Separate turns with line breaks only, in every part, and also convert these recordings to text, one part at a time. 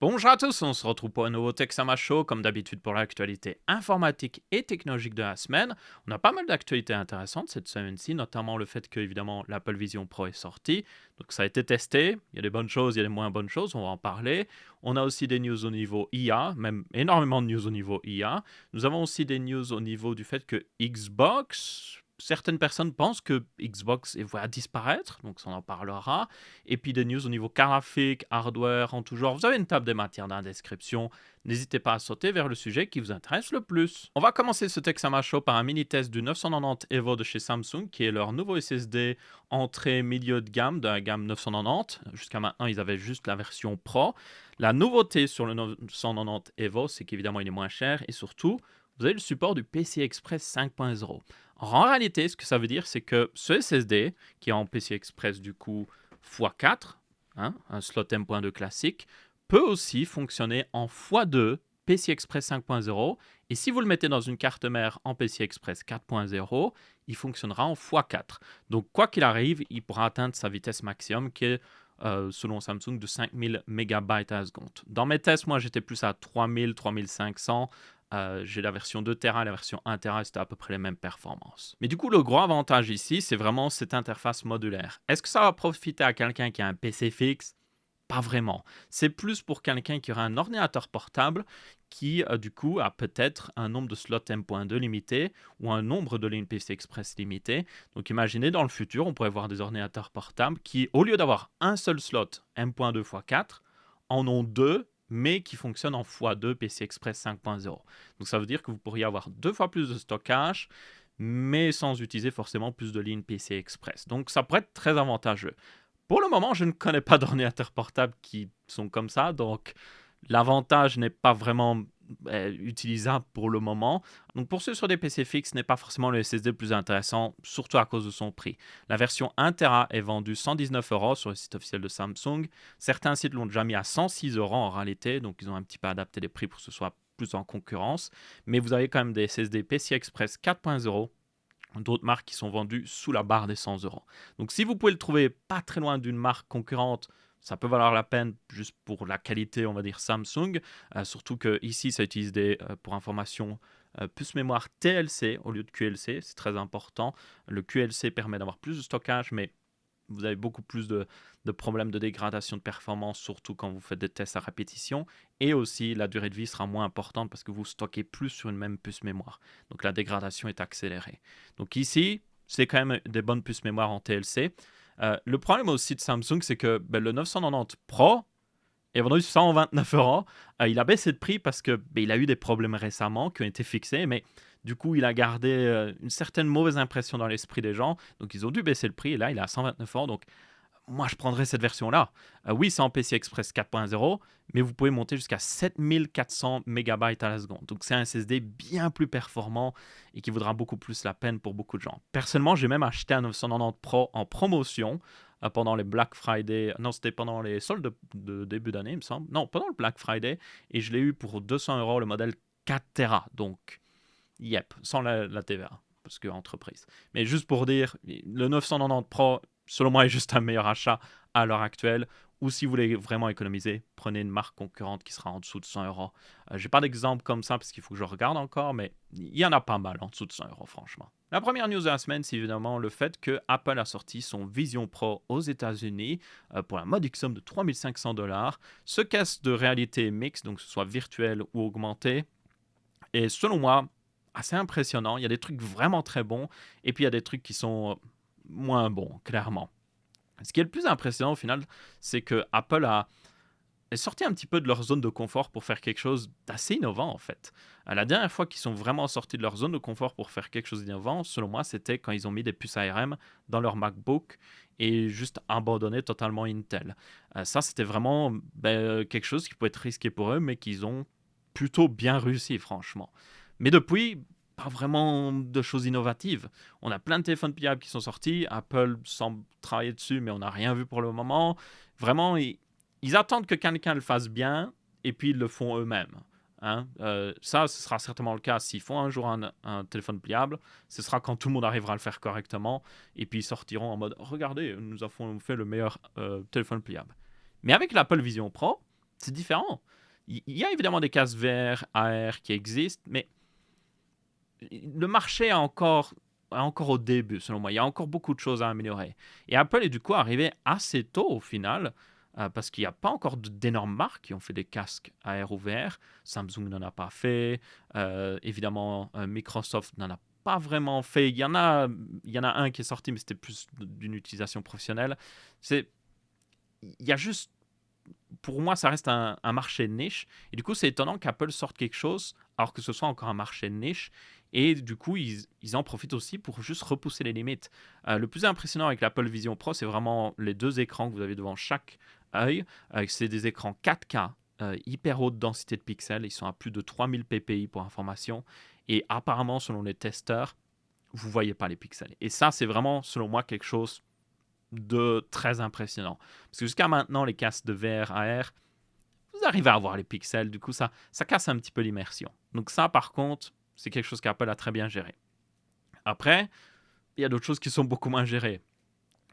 Bonjour à tous, on se retrouve pour un nouveau Texama Show, comme d'habitude pour l'actualité informatique et technologique de la semaine. On a pas mal d'actualités intéressantes cette semaine-ci, notamment le fait que, évidemment, l'Apple Vision Pro est sorti. Donc ça a été testé, il y a des bonnes choses, il y a des moins bonnes choses, on va en parler. On a aussi des news au niveau IA, même énormément de news au niveau IA. Nous avons aussi des news au niveau du fait que Xbox... Certaines personnes pensent que Xbox va disparaître, donc ça on en parlera. Et puis des news au niveau graphique, hardware, en tout genre. Vous avez une table des matières dans la description. N'hésitez pas à sauter vers le sujet qui vous intéresse le plus. On va commencer ce Texama Show par un mini-test du 990 Evo de chez Samsung, qui est leur nouveau SSD entrée milieu de gamme, de la gamme 990. Jusqu'à maintenant, ils avaient juste la version Pro. La nouveauté sur le 990 Evo, c'est qu'évidemment, il est moins cher et surtout, vous avez le support du PCI Express 5.0. En réalité, ce que ça veut dire, c'est que ce SSD, qui est en PCI Express du coup x4, un slot M.2 classique, peut aussi fonctionner en x2 PCI Express 5.0. Et si vous le mettez dans une carte mère en PCI Express 4.0, il fonctionnera en x4. Donc, quoi qu'il arrive, il pourra atteindre sa vitesse maximum qui est, selon Samsung, de 5000 MB à la seconde. Dans mes tests, moi, j'étais plus à 3000, 3500. J'ai la version 2 Tera et la version 1 Tera, c'était à peu près les mêmes performances. Mais du coup, le gros avantage ici, c'est vraiment cette interface modulaire. Est-ce que ça va profiter à quelqu'un qui a un PC fixe? Pas vraiment. C'est plus pour quelqu'un qui aura un ordinateur portable qui, du coup, a peut-être un nombre de slots M.2 limité ou un nombre de lignes PCI Express limité. Donc imaginez, dans le futur, on pourrait voir des ordinateurs portables qui, au lieu d'avoir un seul slot M.2 x 4, en ont deux, mais qui fonctionnent en x2 PCI Express 5.0. Donc ça veut dire que vous pourriez avoir deux fois plus de stockage, mais sans utiliser forcément plus de lignes PCI Express. Donc ça pourrait être très avantageux. Pour le moment, je ne connais pas d'ordinateurs portables qui sont comme ça, donc l'avantage n'est pas vraiment utilisable pour le moment. Donc pour ceux sur des PC fixes, ce n'est pas forcément le SSD le plus intéressant, surtout à cause de son prix. La version 1 Tera est vendue 119 € sur le site officiel de Samsung. Certains sites l'ont déjà mis à 106 € en réalité, donc ils ont un petit peu adapté les prix pour que ce soit plus en concurrence. Mais vous avez quand même des SSD PCI Express 4.0, d'autres marques qui sont vendues sous la barre des 100 €. Donc si vous pouvez le trouver pas très loin d'une marque concurrente, ça peut valoir la peine juste pour la qualité, on va dire Samsung. Surtout que ici, ça utilise pour information, puces mémoire TLC au lieu de QLC. C'est très important. Le QLC permet d'avoir plus de stockage, mais vous avez beaucoup plus de problèmes de dégradation de performance, surtout quand vous faites des tests à répétition. Et aussi, la durée de vie sera moins importante parce que vous stockez plus sur une même puce mémoire. Donc la dégradation est accélérée. Donc ici, c'est quand même des bonnes puces mémoire en TLC. Le problème aussi de Samsung, c'est que le 990 Pro est vendu 129 €. Il a baissé de prix parce que il a eu des problèmes récemment qui ont été fixés, mais du coup, il a gardé une certaine mauvaise impression dans l'esprit des gens. Donc, ils ont dû baisser le prix et là, il est à 129 €. Donc, moi, je prendrais cette version-là. Oui, c'est en PCI Express 4.0, mais vous pouvez monter jusqu'à 7400 MB à la seconde. Donc, c'est un SSD bien plus performant et qui vaudra beaucoup plus la peine pour beaucoup de gens. Personnellement, j'ai même acheté un 990 Pro en promotion pendant les Black Friday. Non, c'était pendant les soldes de début d'année, il me semble. Non, pendant le Black Friday. Et je l'ai eu pour 200 € le modèle 4 Tera. Donc, yep, sans la TVA, parce que entreprise. Mais juste pour dire, le 990 Pro, selon moi, est juste un meilleur achat à l'heure actuelle. Ou si vous voulez vraiment économiser, prenez une marque concurrente qui sera en dessous de 100 €. J'ai pas d'exemple comme ça parce qu'il faut que je regarde encore, mais il y en a pas mal en dessous de 100 € franchement. La première news de la semaine, c'est évidemment le fait que Apple a sorti son Vision Pro aux États-Unis pour la modique somme de 3500 $. Ce casque de réalité mixte, donc que ce soit virtuel ou augmenté, est selon moi assez impressionnant. Il y a des trucs vraiment très bons et puis il y a des trucs qui sont moins bons, clairement. Ce qui est le plus impressionnant au final, c'est que Apple est sorti un petit peu de leur zone de confort pour faire quelque chose d'assez innovant en fait. La dernière fois qu'ils sont vraiment sortis de leur zone de confort pour faire quelque chose d'innovant, selon moi, c'était quand ils ont mis des puces ARM dans leur MacBook et juste abandonné totalement Intel. Ça, c'était vraiment quelque chose qui pouvait être risqué pour eux, mais qu'ils ont plutôt bien réussi, franchement. Mais depuis, pas vraiment de choses innovatives. On a plein de téléphones pliables qui sont sortis. Apple semble travailler dessus, mais on n'a rien vu pour le moment. Vraiment, ils attendent que quelqu'un le fasse bien et puis ils le font eux-mêmes. Ça, ce sera certainement le cas. S'ils font un jour un téléphone pliable, ce sera quand tout le monde arrivera à le faire correctement. Et puis ils sortiront en mode regardez, nous avons fait le meilleur téléphone pliable. Mais avec l'Apple Vision Pro, c'est différent. Il y a évidemment des casques VR, AR qui existent, mais le marché est encore au début, selon moi. Il y a encore beaucoup de choses à améliorer. Et Apple est du coup arrivé assez tôt au final, parce qu'il n'y a pas encore d'énormes marques qui ont fait des casques AR ou VR. Samsung n'en a pas fait. Évidemment, Microsoft n'en a pas vraiment fait. Il y en a un qui est sorti, mais c'était plus d'une utilisation professionnelle. C'est, il y a juste pour moi, ça reste un marché de niche. Et du coup, c'est étonnant qu'Apple sorte quelque chose alors que ce soit encore un marché de niche. Et du coup, ils en profitent aussi pour juste repousser les limites. Le plus impressionnant avec l'Apple Vision Pro, c'est vraiment les deux écrans que vous avez devant chaque œil. C'est des écrans 4K, hyper haute densité de pixels. Ils sont à plus de 3000 ppi pour information. Et apparemment, selon les testeurs, vous ne voyez pas les pixels. Et ça, c'est vraiment, selon moi, quelque chose de très impressionnant. Parce que jusqu'à maintenant, les casques de VR, AR, vous arrivez à voir les pixels, du coup, ça casse un petit peu l'immersion. Donc ça, par contre, c'est quelque chose qu'Apple a très bien géré. Après, il y a d'autres choses qui sont beaucoup moins gérées.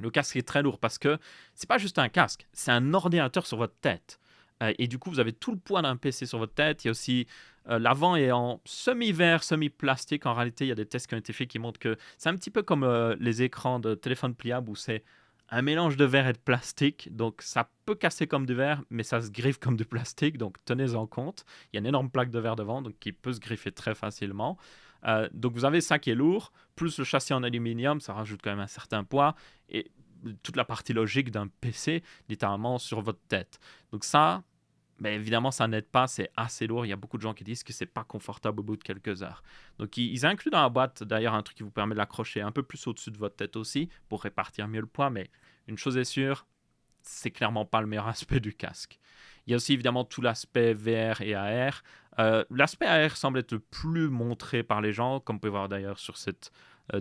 Le casque est très lourd parce que c'est pas juste un casque, c'est un ordinateur sur votre tête. Et du coup, vous avez tout le poids d'un PC sur votre tête. Il y a aussi l'avant est en semi-verre, semi-plastique. En réalité, il y a des tests qui ont été faits qui montrent que c'est un petit peu comme les écrans de téléphone pliable où c'est un mélange de verre et de plastique. Donc, ça peut casser comme du verre, mais ça se griffe comme du plastique. Donc, tenez-en compte. Il y a une énorme plaque de verre devant, donc qui peut se griffer très facilement. Donc, vous avez ça qui est lourd, plus le châssis en aluminium, ça rajoute quand même un certain poids. Et toute la partie logique d'un PC, littéralement, sur votre tête. Donc ça, mais évidemment, ça n'aide pas, c'est assez lourd. Il y a beaucoup de gens qui disent que c'est pas confortable au bout de quelques heures. Donc, ils incluent dans la boîte, d'ailleurs, un truc qui vous permet de l'accrocher un peu plus au-dessus de votre tête aussi, pour répartir mieux le poids. Mais une chose est sûre, c'est clairement pas le meilleur aspect du casque. Il y a aussi évidemment tout l'aspect VR et AR. L'aspect AR semble être le plus montré par les gens, comme vous pouvez voir d'ailleurs sur cette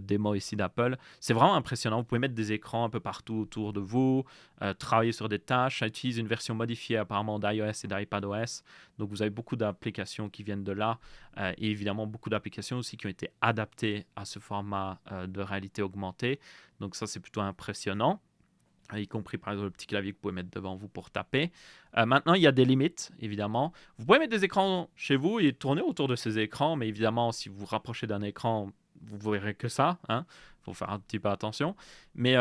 démo ici d'Apple. C'est vraiment impressionnant. Vous pouvez mettre des écrans un peu partout autour de vous, travailler sur des tâches. Ça utilise une version modifiée apparemment d'iOS et d'iPadOS. Donc vous avez beaucoup d'applications qui viennent de là. Et évidemment beaucoup d'applications aussi qui ont été adaptées à ce format de réalité augmentée. Donc ça, c'est plutôt impressionnant, y compris par exemple le petit clavier que vous pouvez mettre devant vous pour taper. Maintenant, il y a des limites, évidemment. Vous pouvez mettre des écrans chez vous et tourner autour de ces écrans, mais évidemment, si vous vous rapprochez d'un écran, vous verrez que ça. Il faut faire un petit peu attention. Mais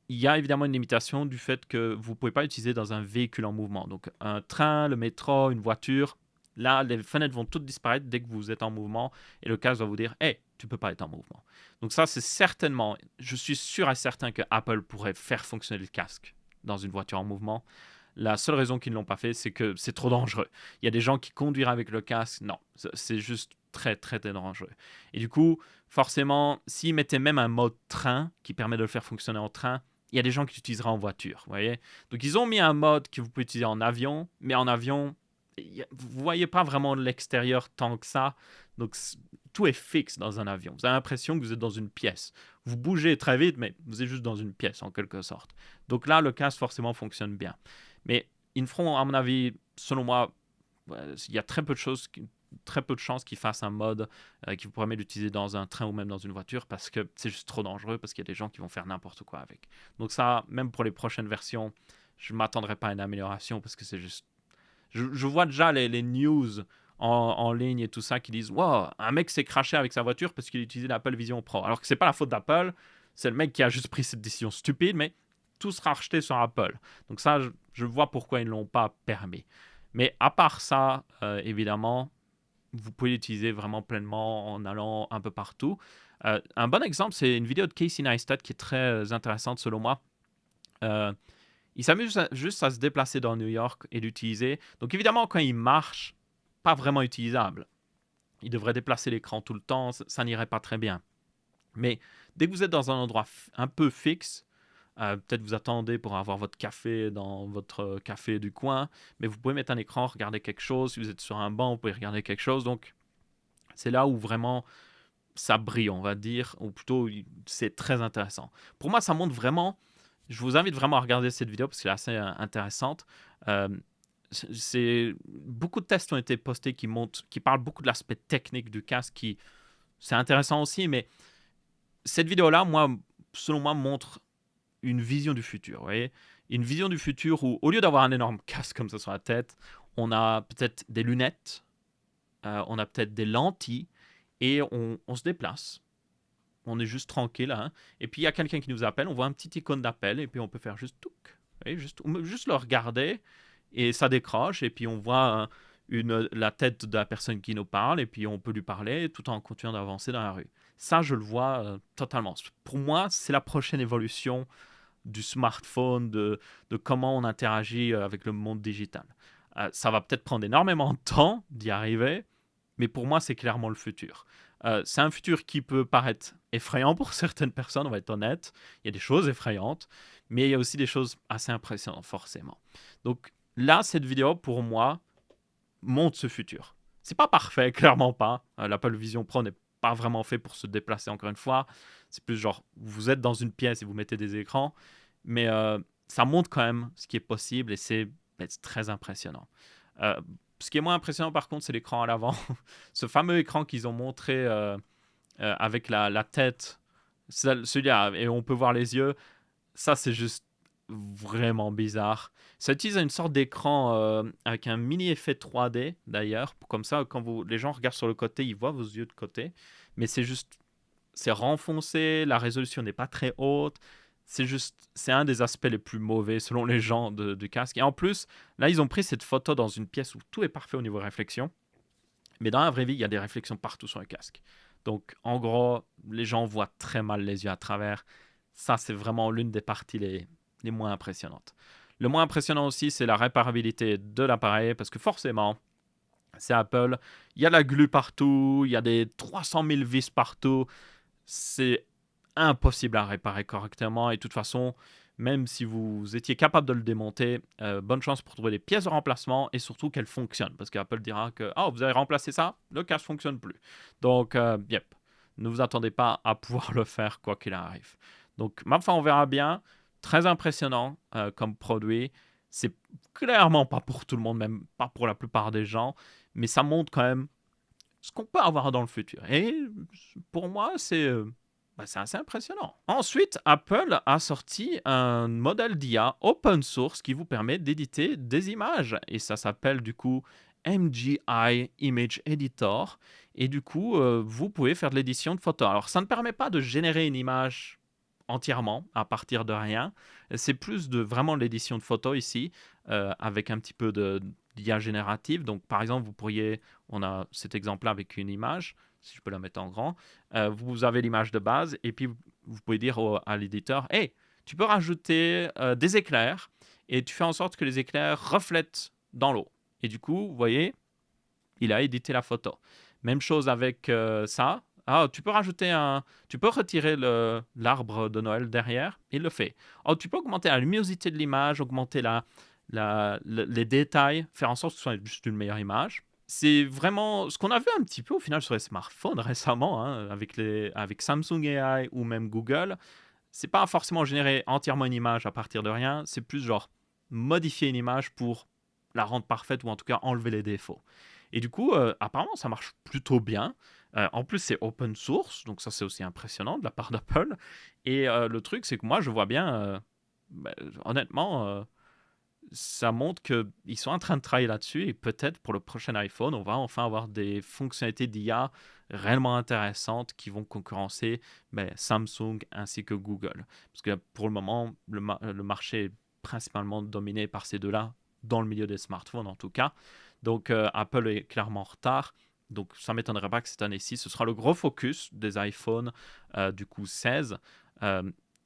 il y a évidemment une limitation du fait que vous ne pouvez pas utiliser dans un véhicule en mouvement. Donc un train, le métro, une voiture, là, les fenêtres vont toutes disparaître dès que vous êtes en mouvement et le casque va vous dire « Hey, tu ne peux pas être en mouvement ». Donc ça, c'est certainement, je suis sûr et certain que Apple pourrait faire fonctionner le casque dans une voiture en mouvement. La seule raison qu'ils ne l'ont pas fait, c'est que c'est trop dangereux. Il y a des gens qui conduiraient avec le casque. Non, c'est juste très, très, très dangereux. Et du coup, forcément, s'ils mettaient même un mode train qui permet de le faire fonctionner en train, il y a des gens qui l'utiliseraient en voiture, vous voyez. Donc, ils ont mis un mode que vous pouvez utiliser en avion, mais en avion, vous voyez pas vraiment l'extérieur tant que ça. Donc, tout est fixe dans un avion. Vous avez l'impression que vous êtes dans une pièce. Vous bougez très vite, mais vous êtes juste dans une pièce, en quelque sorte. Donc là, le casque, forcément, fonctionne bien. Mais ils ne feront, à mon avis, selon moi, il y a très peu de chances qu'ils fassent un mode qui vous permet d'utiliser dans un train ou même dans une voiture parce que c'est juste trop dangereux, parce qu'il y a des gens qui vont faire n'importe quoi avec. Donc ça, même pour les prochaines versions, je ne m'attendrai pas à une amélioration parce que c'est juste... Je vois déjà les news en ligne et tout ça qui disent « Wow, un mec s'est crashé avec sa voiture parce qu'il utilisait l'Apple Vision Pro. » Alors que c'est pas la faute d'Apple, c'est le mec qui a juste pris cette décision stupide, mais tout sera acheté sur Apple. Donc ça, je vois pourquoi ils ne l'ont pas permis. Mais à part ça, évidemment, vous pouvez l'utiliser vraiment pleinement en allant un peu partout. Un bon exemple, c'est une vidéo de Casey Neistat qui est très intéressante selon moi. Il s'amuse juste à se déplacer dans New York et l'utiliser. Donc évidemment, quand il marche, pas vraiment utilisable. Il devrait déplacer l'écran tout le temps, ça n'irait pas très bien. Mais dès que vous êtes dans un endroit un peu fixe, peut-être vous attendez pour avoir votre café dans votre café du coin, mais vous pouvez mettre un écran, regarder quelque chose. Si vous êtes sur un banc, vous pouvez regarder quelque chose. Donc, c'est là où vraiment ça brille, on va dire, ou plutôt c'est très intéressant. Pour moi, ça montre vraiment... Je vous invite vraiment à regarder cette vidéo parce qu'elle est assez intéressante. Beaucoup de tests ont été postés qui parlent beaucoup de l'aspect technique du casque, c'est intéressant aussi, mais cette vidéo-là, selon moi, montre une vision du futur. Vous voyez, une vision du futur où, au lieu d'avoir un énorme casque comme ça sur la tête, on a peut-être des lunettes, on a peut-être des lentilles, et on se déplace. On est juste tranquille, hein. Et puis il y a quelqu'un qui nous appelle, on voit un petit icône d'appel, et puis on peut faire juste touc. Et juste le regarder, et ça décroche, et puis on voit la tête de la personne qui nous parle, et puis on peut lui parler tout en continuant d'avancer dans la rue. Ça, je le vois totalement. Pour moi, c'est la prochaine évolution du smartphone, de comment on interagit avec le monde digital. Ça va peut-être prendre énormément de temps d'y arriver, mais pour moi, c'est clairement le futur. C'est un futur qui peut paraître effrayant pour certaines personnes, on va être honnête. Il y a des choses effrayantes, mais il y a aussi des choses assez impressionnantes, forcément. Donc là, cette vidéo, pour moi, montre ce futur. C'est pas parfait, clairement pas. L'Apple Vision Pro n'est pas vraiment fait pour se déplacer, encore une fois. C'est plus genre, vous êtes dans une pièce et vous mettez des écrans, mais ça montre quand même ce qui est possible, et c'est très impressionnant. Ce qui est moins impressionnant, par contre, c'est l'écran à l'avant. Ce fameux écran qu'ils ont montré avec la tête, celui-là, et on peut voir les yeux, ça, c'est juste vraiment bizarre. Ça utilise une sorte d'écran avec un mini effet 3D, d'ailleurs. Comme ça, quand les gens regardent sur le côté, ils voient vos yeux de côté. Mais c'est renfoncé, la résolution n'est pas très haute. C'est un des aspects les plus mauvais selon les gens du casque. Et en plus, là, ils ont pris cette photo dans une pièce où tout est parfait au niveau réflexion. Mais dans la vraie vie, il y a des réflexions partout sur le casque. Donc, en gros, les gens voient très mal les yeux à travers. Ça, c'est vraiment l'une des parties les moins impressionnantes. Le moins impressionnant aussi, c'est la réparabilité de l'appareil, parce que forcément, c'est Apple. Il y a la glu partout, il y a des 300 000 vis partout. C'est impossible à réparer correctement, et de toute façon, même si vous étiez capable de le démonter, bonne chance pour trouver des pièces de remplacement, et surtout qu'elles fonctionnent, parce qu'Apple dira que vous avez remplacé ça, le casque ne fonctionne plus. Donc, yep, ne vous attendez pas à pouvoir le faire quoi qu'il arrive. Donc, ma foi, on verra bien. Très impressionnant comme produit. C'est clairement pas pour tout le monde, même pas pour la plupart des gens, mais ça montre quand même ce qu'on peut avoir dans le futur. Et pour moi, c'est assez impressionnant. Ensuite, Apple a sorti un modèle d'IA open source qui vous permet d'éditer des images. Et ça s'appelle du coup MGI Image Editor. Et du coup, vous pouvez faire de l'édition de photos. Alors, ça ne permet pas de générer une image entièrement à partir de rien. C'est plus de vraiment l'édition de photos ici, avec un petit peu d'IA générative. Donc, par exemple, on a cet exemple-là avec une image, si je peux la mettre en grand. Vous avez l'image de base, et puis vous pouvez dire à l'éditeur, hey, tu peux rajouter des éclairs, et tu fais en sorte que les éclairs reflètent dans l'eau. Et du coup, vous voyez, il a édité la photo. Même chose avec ça. Tu peux retirer l'arbre de Noël derrière, il le fait. Tu peux augmenter la luminosité de l'image, augmenter les détails, faire en sorte que ce soit juste une meilleure image. C'est vraiment ce qu'on a vu un petit peu au final sur les smartphones récemment, hein, avec Samsung AI ou même Google. C'est pas forcément générer entièrement une image à partir de rien, c'est plus genre modifier une image pour la rendre parfaite, ou en tout cas enlever les défauts. Et du coup, apparemment, ça marche plutôt bien. En plus, c'est open source, donc ça, c'est aussi impressionnant de la part d'Apple. Et le truc, c'est que moi, je vois bien, honnêtement, ça montre qu'ils sont en train de travailler là-dessus, et peut-être pour le prochain iPhone, on va enfin avoir des fonctionnalités d'IA réellement intéressantes qui vont concurrencer Samsung ainsi que Google. Parce que pour le moment, le marché est principalement dominé par ces deux-là, dans le milieu des smartphones en tout cas. Donc Apple est clairement en retard. Donc ça ne m'étonnerait pas que cette année-ci, ce sera le gros focus des iPhones du coup 16.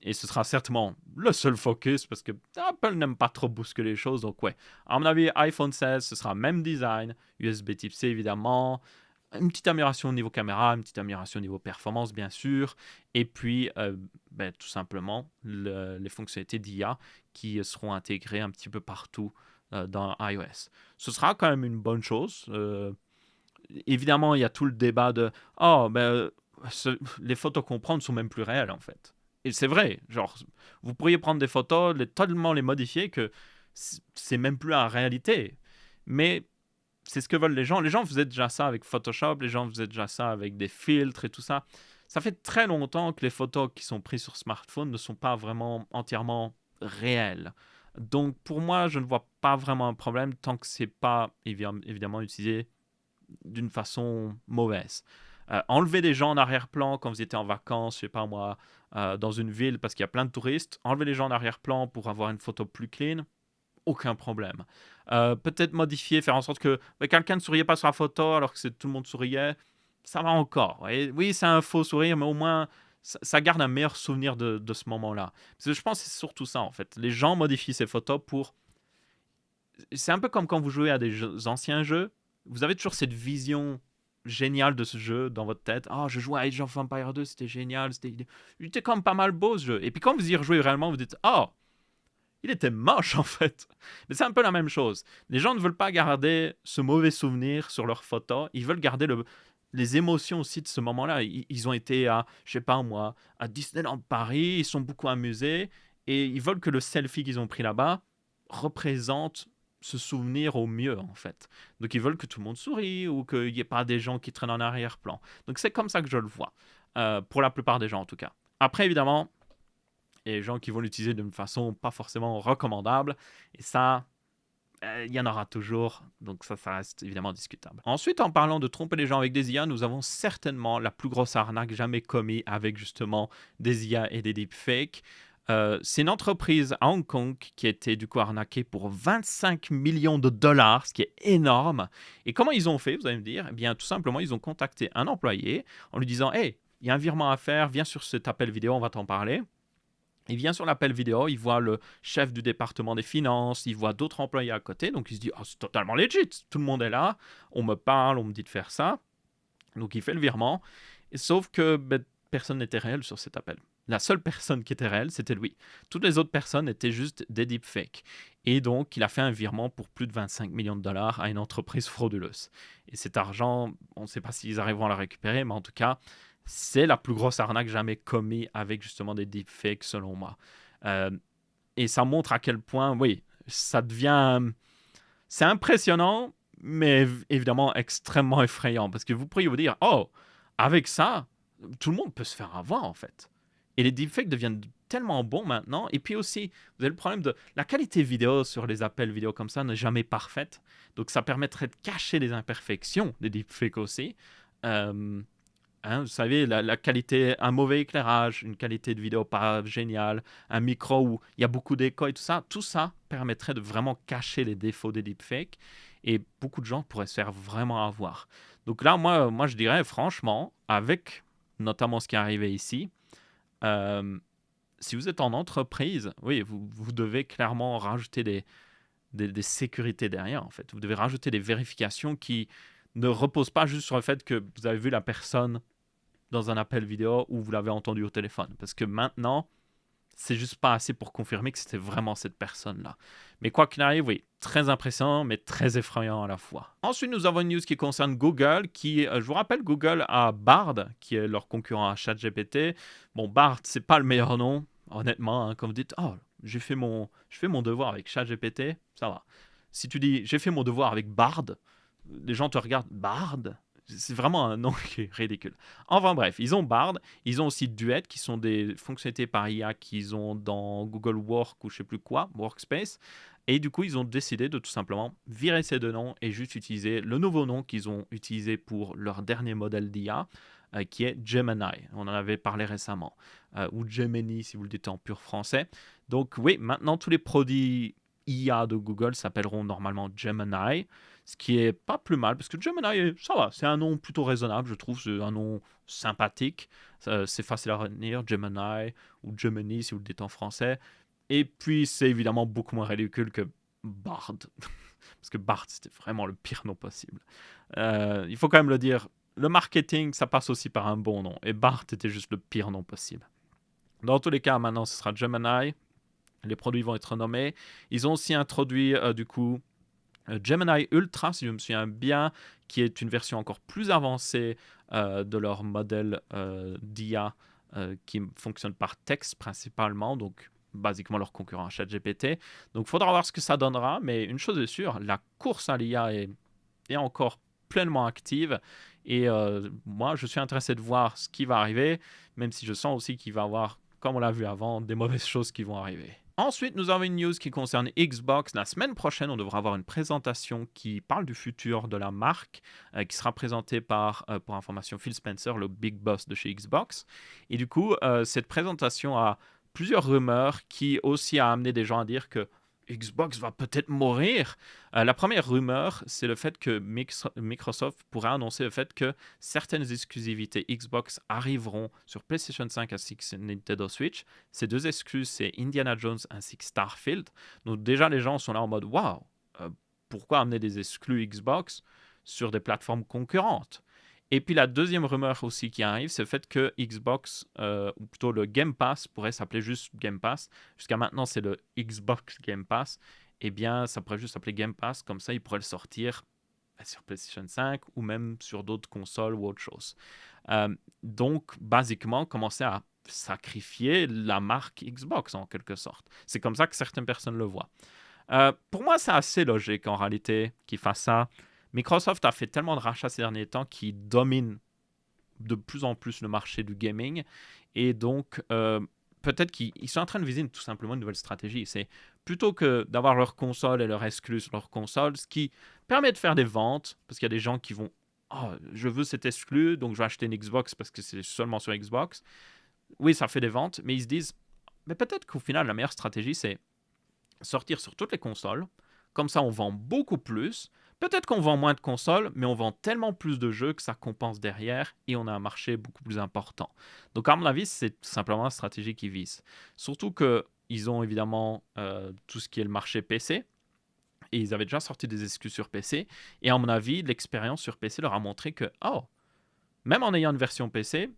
Et ce sera certainement le seul focus, parce que Apple n'aime pas trop bousculer les choses. Donc ouais, à mon avis, iPhone 16, ce sera même design, USB Type-C évidemment, une petite amélioration au niveau caméra, une petite amélioration au niveau performance bien sûr, et puis tout simplement les fonctionnalités d'IA qui seront intégrées un petit peu partout dans iOS. Ce sera quand même une bonne chose. Évidemment, il y a tout le débat de les photos qu'on prend ne sont même plus réelles en fait. Et c'est vrai, genre, vous pourriez prendre des photos, tellement les modifier que c'est même plus la réalité. Mais c'est ce que veulent les gens. Les gens faisaient déjà ça avec Photoshop, les gens faisaient déjà ça avec des filtres et tout ça. Ça fait très longtemps que les photos qui sont prises sur smartphone ne sont pas vraiment entièrement réelles. Donc pour moi, je ne vois pas vraiment un problème tant que c'est pas évidemment utilisé d'une façon mauvaise. Enlever des gens en arrière-plan quand vous étiez en vacances, je sais pas moi, dans une ville parce qu'il y a plein de touristes, enlever les gens en arrière-plan pour avoir une photo plus clean, aucun problème. Peut-être modifier, faire en sorte que quelqu'un ne souriait pas sur la photo alors que tout le monde souriait, ça va encore. Et oui, c'est un faux sourire, mais au moins ça garde un meilleur souvenir de ce moment-là. Parce que je pense que c'est surtout ça en fait. Les gens modifient ces photos pour. C'est un peu comme quand vous jouez à des anciens jeux. Vous avez toujours cette vision géniale de ce jeu dans votre tête. Ah, je jouais à Age of Empires 2, c'était génial. Il était quand même pas mal beau ce jeu. Et puis quand vous y rejouez réellement, vous dites oh, il était moche en fait. Mais c'est un peu la même chose. Les gens ne veulent pas garder ce mauvais souvenir sur leurs photos. Ils veulent garder les émotions aussi de ce moment-là. Ils ont été à, je sais pas moi, à Disneyland Paris. Ils sont beaucoup amusés. Et ils veulent que le selfie qu'ils ont pris là-bas représente ce souvenir au mieux en fait. Donc ils veulent que tout le monde sourie ou qu'il n'y ait pas des gens qui traînent en arrière-plan. Donc c'est comme ça que je le vois. Pour la plupart des gens en tout cas. Après évidemment, il y a des gens qui vont l'utiliser d'une façon pas forcément recommandable. Et ça, il y en aura toujours. Donc ça reste évidemment discutable. Ensuite, en parlant de tromper les gens avec des IA, nous avons certainement la plus grosse arnaque jamais commise avec justement des IA et des deepfakes. C'est une entreprise à Hong Kong qui a été du coup arnaquée pour 25 millions de dollars, ce qui est énorme. Et comment ils ont fait, vous allez me dire? Eh bien, tout simplement, ils ont contacté un employé en lui disant « Hey, il y a un virement à faire, viens sur cet appel vidéo, on va t'en parler. » Il vient sur l'appel vidéo, il voit le chef du département des finances, il voit d'autres employés à côté, donc il se dit oh, c'est totalement legit, tout le monde est là, on me parle, on me dit de faire ça. Donc il fait le virement, et sauf que personne n'était réel sur cet appel. La seule personne qui était réelle, c'était lui. Toutes les autres personnes étaient juste des deepfakes. Et donc, il a fait un virement pour plus de 25 millions de dollars à une entreprise frauduleuse. Et cet argent, on ne sait pas s'ils arriveront à le récupérer, mais en tout cas, c'est la plus grosse arnaque jamais commise avec justement des deepfakes, selon moi. Euh, et ça montre à quel point, oui, ça devient. C'est impressionnant, mais évidemment extrêmement effrayant. Parce que vous pourriez vous dire, oh, avec ça, tout le monde peut se faire avoir, en fait. Et les deepfakes deviennent tellement bons maintenant. Et puis aussi, vous avez le problème de la qualité vidéo sur les appels vidéo comme ça n'est jamais parfaite. Donc ça permettrait de cacher les imperfections des deepfakes aussi. Euh, Vous savez, la qualité, un mauvais éclairage, une qualité de vidéo pas géniale, un micro où il y a beaucoup d'écho et tout ça permettrait de vraiment cacher les défauts des deepfakes et beaucoup de gens pourraient se faire vraiment avoir. Donc là, moi je dirais franchement, avec notamment ce qui est arrivé ici, euh, si vous êtes en entreprise, oui, vous devez clairement rajouter des sécurités derrière, en fait. Vous devez rajouter des vérifications qui ne reposent pas juste sur le fait que vous avez vu la personne dans un appel vidéo ou vous l'avez entendu au téléphone. Parce que maintenant, c'est juste pas assez pour confirmer que c'était vraiment cette personne-là. Mais quoi qu'il arrive, oui, très impressionnant, mais très effrayant à la fois. Ensuite, nous avons une news qui concerne Google, qui, je vous rappelle, Google a Bard, qui est leur concurrent à ChatGPT. Bon, Bard, c'est pas le meilleur nom, honnêtement, hein, quand vous dites, oh, je fais mon devoir avec ChatGPT, ça va. Si tu dis, j'ai fait mon devoir avec Bard, les gens te regardent, Bard? C'est vraiment un nom qui est ridicule. Enfin bref, ils ont Bard, ils ont aussi Duet, qui sont des fonctionnalités par IA qu'ils ont dans Google Work ou je sais plus quoi, Workspace. Et du coup, ils ont décidé de tout simplement virer ces deux noms et juste utiliser le nouveau nom qu'ils ont utilisé pour leur dernier modèle d'IA, qui est Gemini. On en avait parlé récemment. Ou Gemini, si vous le dites en pur français. Donc oui, maintenant, tous les produits IA de Google s'appelleront normalement Gemini, ce qui est pas plus mal, parce que Gemini, ça va, c'est un nom plutôt raisonnable, je trouve, c'est un nom sympathique, c'est facile à retenir, Gemini, ou Gemini si vous le dites en français, et puis c'est évidemment beaucoup moins ridicule que Bard, parce que Bard c'était vraiment le pire nom possible. Il faut quand même le dire, le marketing, ça passe aussi par un bon nom, et Bard était juste le pire nom possible. Dans tous les cas, maintenant ce sera Gemini, les produits vont être nommés. Ils ont aussi introduit du coup Gemini Ultra, si je me souviens bien, qui est une version encore plus avancée de leur modèle d'IA qui fonctionne par texte principalement, donc basiquement leur concurrent ChatGPT. Donc il faudra voir ce que ça donnera, mais une chose est sûre, la course à l'IA est encore pleinement active et moi je suis intéressé de voir ce qui va arriver, même si je sens aussi qu'il va y avoir, comme on l'a vu avant, des mauvaises choses qui vont arriver. Ensuite, nous avons une news qui concerne Xbox. La semaine prochaine, on devra avoir une présentation qui parle du futur de la marque, qui sera présentée par, pour information, Phil Spencer, le big boss de chez Xbox. Et du coup, cette présentation a plusieurs rumeurs qui aussi a amené des gens à dire que Xbox va peut-être mourir. La première rumeur, c'est le fait que Microsoft pourrait annoncer le fait que certaines exclusivités Xbox arriveront sur PlayStation 5 ainsi que sur Nintendo Switch. Ces deux exclus, c'est Indiana Jones ainsi que Starfield. Donc déjà, les gens sont là en mode waouh, pourquoi amener des exclus Xbox sur des plateformes concurrentes? Et puis la deuxième rumeur aussi qui arrive, c'est le fait que Xbox, ou plutôt le Game Pass, pourrait s'appeler juste Game Pass. Jusqu'à maintenant, c'est le Xbox Game Pass. Eh bien, ça pourrait juste s'appeler Game Pass. Comme ça, ils pourraient le sortir sur PlayStation 5 ou même sur d'autres consoles ou autre chose. Donc, basiquement, commencer à sacrifier la marque Xbox en quelque sorte. C'est comme ça que certaines personnes le voient. Pour moi, c'est assez logique en réalité qu'ils fassent ça. Microsoft a fait tellement de rachats ces derniers temps qu'ils dominent de plus en plus le marché du gaming. Et donc, peut-être qu'ils sont en train de viser tout simplement une nouvelle stratégie. C'est plutôt que d'avoir leur console et leur exclus sur leur console, ce qui permet de faire des ventes, parce qu'il y a des gens qui vont oh, je veux cet exclu, donc je vais acheter une Xbox parce que c'est seulement sur Xbox. Oui, ça fait des ventes, mais ils se disent, mais peut-être qu'au final, la meilleure stratégie, c'est sortir sur toutes les consoles. Comme ça, on vend beaucoup plus. Peut-être qu'on vend moins de consoles, mais on vend tellement plus de jeux que ça compense derrière et on a un marché beaucoup plus important. Donc, à mon avis, c'est simplement la stratégie qu'ils visent. Surtout qu'ils ont évidemment tout ce qui est le marché PC et ils avaient déjà sorti des exclus sur PC. Et à mon avis, l'expérience sur PC leur a montré que, oh, même en ayant une version PC,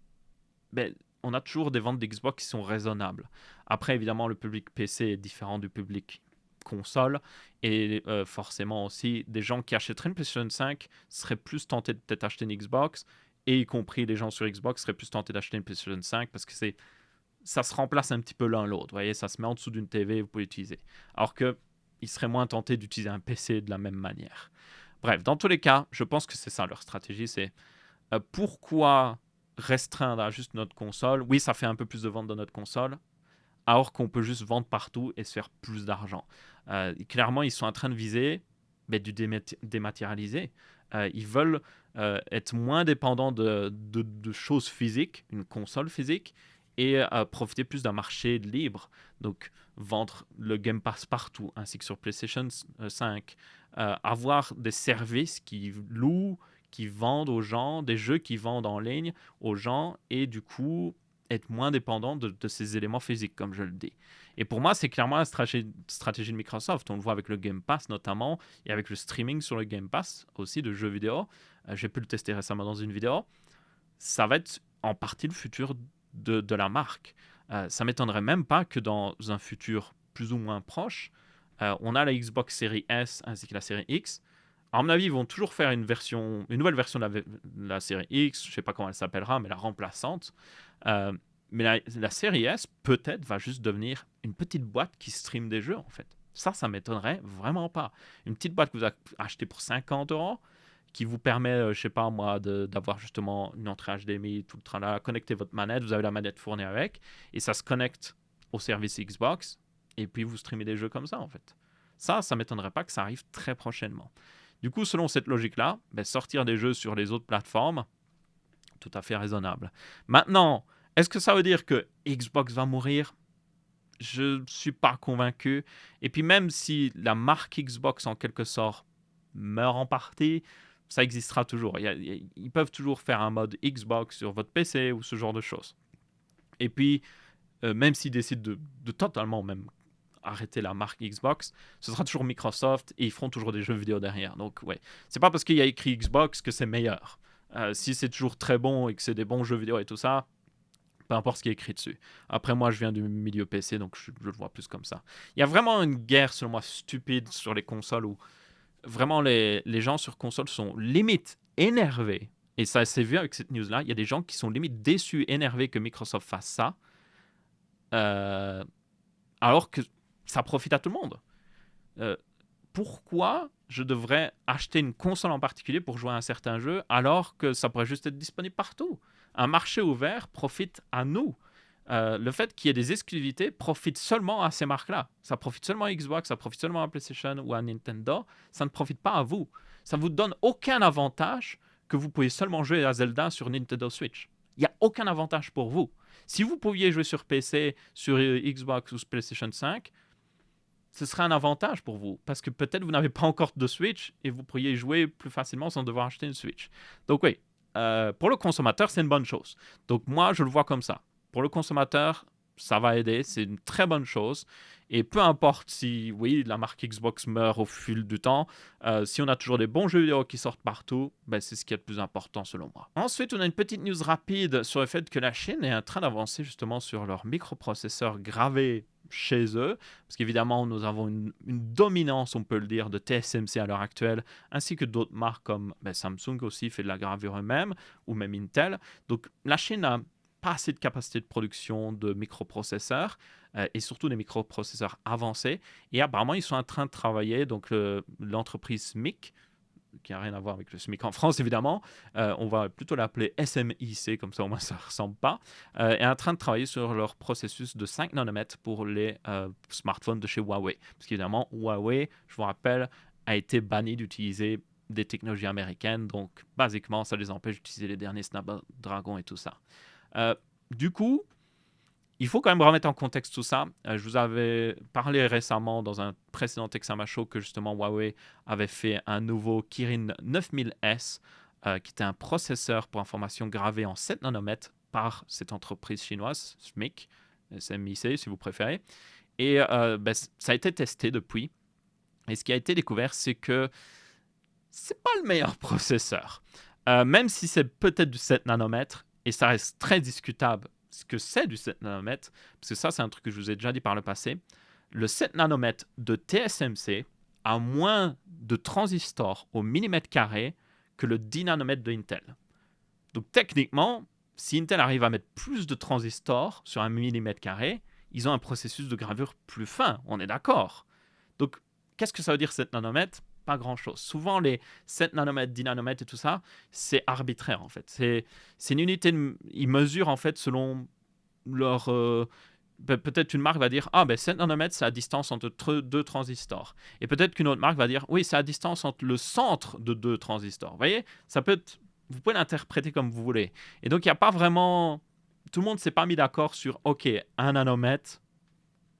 ben, on a toujours des ventes d'Xbox qui sont raisonnables. Après, évidemment, le public PC est différent du public console et forcément aussi des gens qui achèteraient une PlayStation 5 seraient plus tentés de peut-être acheter une Xbox et y compris les gens sur Xbox seraient plus tentés d'acheter une PlayStation 5 parce que ça se remplace un petit peu l'un l'autre. Vous voyez, ça se met en dessous d'une TV, vous pouvez l'utiliser. Alors que ils seraient moins tentés d'utiliser un PC de la même manière. Bref, dans tous les cas, je pense que c'est ça leur stratégie, c'est pourquoi restreindre à juste notre console. Oui, ça fait un peu plus de ventes dans notre console, alors qu'on peut juste vendre partout et se faire plus d'argent. Clairement, ils sont en train de viser du dématérialisé. Ils veulent être moins dépendants de choses physiques, une console physique, et profiter plus d'un marché libre. Donc, vendre le Game Pass partout, ainsi que sur PlayStation 5. Avoir des services qui louent, qui vendent aux gens, des jeux qui vendent en ligne aux gens, et du coup, être moins dépendant de ces éléments physiques, comme je le dis. Et pour moi, c'est clairement la stratégie de Microsoft. On le voit avec le Game Pass notamment, et avec le streaming sur le Game Pass aussi de jeux vidéo. J'ai pu le tester récemment dans une vidéo. Ça va être en partie le futur de la marque. Ça m'étonnerait même pas que dans un futur plus ou moins proche, on a la Xbox Series S ainsi que la série X. À mon avis, ils vont toujours faire une nouvelle version de la série X, je ne sais pas comment elle s'appellera, mais la remplaçante. Mais la série S, peut-être, va juste devenir une petite boîte qui stream des jeux, en fait. Ça m'étonnerait vraiment pas. Une petite boîte que vous achetez pour 50 €, qui vous permet, je sais pas moi, d'avoir justement une entrée HDMI, tout le train là, connecter votre manette, vous avez la manette fournie avec, et ça se connecte au service Xbox, et puis vous streamez des jeux comme ça, en fait. Ça m'étonnerait pas que ça arrive très prochainement. Du coup, selon cette logique-là, sortir des jeux sur les autres plateformes, tout à fait raisonnable. Maintenant, est-ce que ça veut dire que Xbox va mourir? Je ne suis pas convaincu. Et puis même si la marque Xbox, en quelque sorte, meurt en partie, ça existera toujours. Ils peuvent toujours faire un mode Xbox sur votre PC ou ce genre de choses. Et puis, même s'ils décident de totalement même arrêter la marque Xbox, ce sera toujours Microsoft et ils feront toujours des jeux vidéo derrière. Donc, ouais, c'est pas parce qu'il y a écrit Xbox que c'est meilleur. Si c'est toujours très bon et que c'est des bons jeux vidéo et tout ça, peu importe ce qui est écrit dessus. Après, moi, je viens du milieu PC, donc je le vois plus comme ça. Il y a vraiment une guerre, selon moi, stupide sur les consoles où vraiment les gens sur console sont limite énervés. Et ça s'est vu avec cette news-là. Il y a des gens qui sont limite déçus, énervés que Microsoft fasse ça. Alors que ça profite à tout le monde. Pourquoi je devrais acheter une console en particulier pour jouer à un certain jeu alors que ça pourrait juste être disponible partout? Un marché ouvert profite à nous. le fait qu'il y ait des exclusivités profite seulement à ces marques-là. Ça profite seulement à Xbox, ça profite seulement à PlayStation ou à Nintendo. Ça ne profite pas à vous. Ça ne vous donne aucun avantage que vous pouvez seulement jouer à Zelda sur Nintendo Switch. Il n'y a aucun avantage pour vous. Si vous pouviez jouer sur PC, sur Xbox ou PlayStation 5, ce serait un avantage pour vous, parce que peut-être vous n'avez pas encore de Switch et vous pourriez jouer plus facilement sans devoir acheter une Switch. Donc oui, pour le consommateur, c'est une bonne chose. Donc moi, je le vois comme ça. Pour le consommateur, ça va aider, c'est une très bonne chose. Et peu importe si, oui, la marque Xbox meurt au fil du temps, si on a toujours des bons jeux vidéo qui sortent partout, ben, c'est ce qui est le plus important selon moi. Ensuite, on a une petite news rapide sur le fait que la Chine est en train d'avancer justement sur leurs microprocesseurs gravés chez eux, parce qu'évidemment, nous avons une dominance, on peut le dire, de TSMC à l'heure actuelle, ainsi que d'autres marques comme Samsung aussi fait de la gravure eux-mêmes, ou même Intel. Donc la Chine n'a pas assez de capacité de production de microprocesseurs, et surtout des microprocesseurs avancés. Et apparemment, ils sont en train de travailler, donc l'entreprise SMIC, qui n'a rien à voir avec le SMIC en France, évidemment. On va plutôt l'appeler SMIC, comme ça au moins ça ne ressemble pas. Est en train de travailler sur leur processus de 5 nanomètres pour les smartphones de chez Huawei. Parce qu'évidemment, Huawei, je vous rappelle, a été banni d'utiliser des technologies américaines. Donc, basiquement, ça les empêche d'utiliser les derniers Snapdragon et tout ça. Du coup, il faut quand même remettre en contexte tout ça. Je vous avais parlé récemment dans un précédent Texama Show que justement Huawei avait fait un nouveau Kirin 9000S qui était un processeur pour information gravé en 7 nanomètres par cette entreprise chinoise, SMIC, SMIC si vous préférez. Et ça a été testé depuis. Et ce qui a été découvert, c'est que c'est pas le meilleur processeur. Même si c'est peut-être du 7 nanomètres, et ça reste très discutable ce que c'est du 7 nanomètres, parce que ça, c'est un truc que je vous ai déjà dit par le passé. Le 7 nanomètres de TSMC a moins de transistors au millimètre carré que le 10 nanomètres de Intel. Donc techniquement, si Intel arrive à mettre plus de transistors sur un millimètre carré, ils ont un processus de gravure plus fin, on est d'accord. Donc, qu'est-ce que ça veut dire 7 nanomètres ? Pas grand-chose. Souvent, les 7 nanomètres, 10 nanomètres et tout ça, c'est arbitraire en fait. C'est une unité, ils mesurent en fait selon leur... peut-être une marque va dire, 7 nanomètres, c'est la distance entre deux transistors. Et peut-être qu'une autre marque va dire, oui, c'est la distance entre le centre de deux transistors. Vous voyez, ça peut être, vous pouvez l'interpréter comme vous voulez. Et donc, il n'y a pas vraiment... Tout le monde ne s'est pas mis d'accord sur, OK, 1 nanomètre,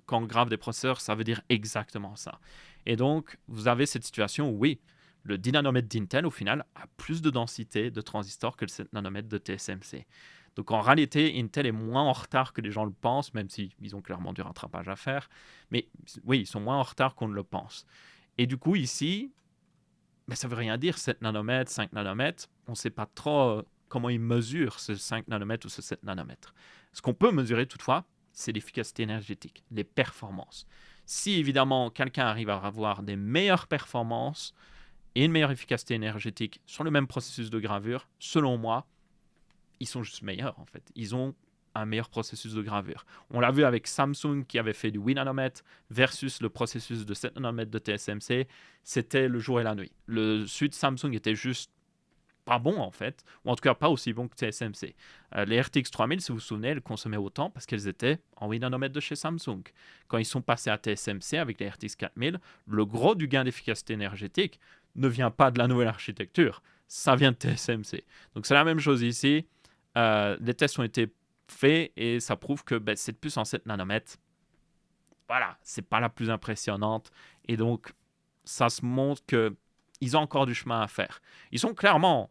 quand on grave des processeurs, ça veut dire exactement ça. Et donc, vous avez cette situation où, oui, le 10 nanomètres d'Intel, au final, a plus de densité de transistors que le 7 nanomètres de TSMC. Donc, en réalité, Intel est moins en retard que les gens le pensent, même s'ils ont clairement du rattrapage à faire. Mais oui, ils sont moins en retard qu'on ne le pense. Et du coup, ici, ça ne veut rien dire, 7 nanomètres, 5 nanomètres. On ne sait pas trop comment ils mesurent ce 5 nanomètres ou ce 7 nanomètres. Ce qu'on peut mesurer, toutefois, c'est l'efficacité énergétique, les performances. Si évidemment quelqu'un arrive à avoir des meilleures performances et une meilleure efficacité énergétique sur le même processus de gravure, selon moi, ils sont juste meilleurs en fait. Ils ont un meilleur processus de gravure. On l'a vu avec Samsung qui avait fait du 8 nanomètres versus le processus de 7 nanomètres de TSMC. C'était le jour et la nuit. Le suite Samsung était juste pas bon en fait, ou en tout cas pas aussi bon que TSMC. Les RTX 3000, si vous vous souvenez, elles consommaient autant parce qu'elles étaient en 8 nanomètres de chez Samsung. Quand ils sont passés à TSMC avec les RTX 4000, le gros du gain d'efficacité énergétique ne vient pas de la nouvelle architecture, ça vient de TSMC. Donc c'est la même chose ici. Les tests ont été faits et ça prouve que cette puce en 7 nanomètres, voilà, c'est pas la plus impressionnante. Et donc, ça se montre que ils ont encore du chemin à faire. Ils sont clairement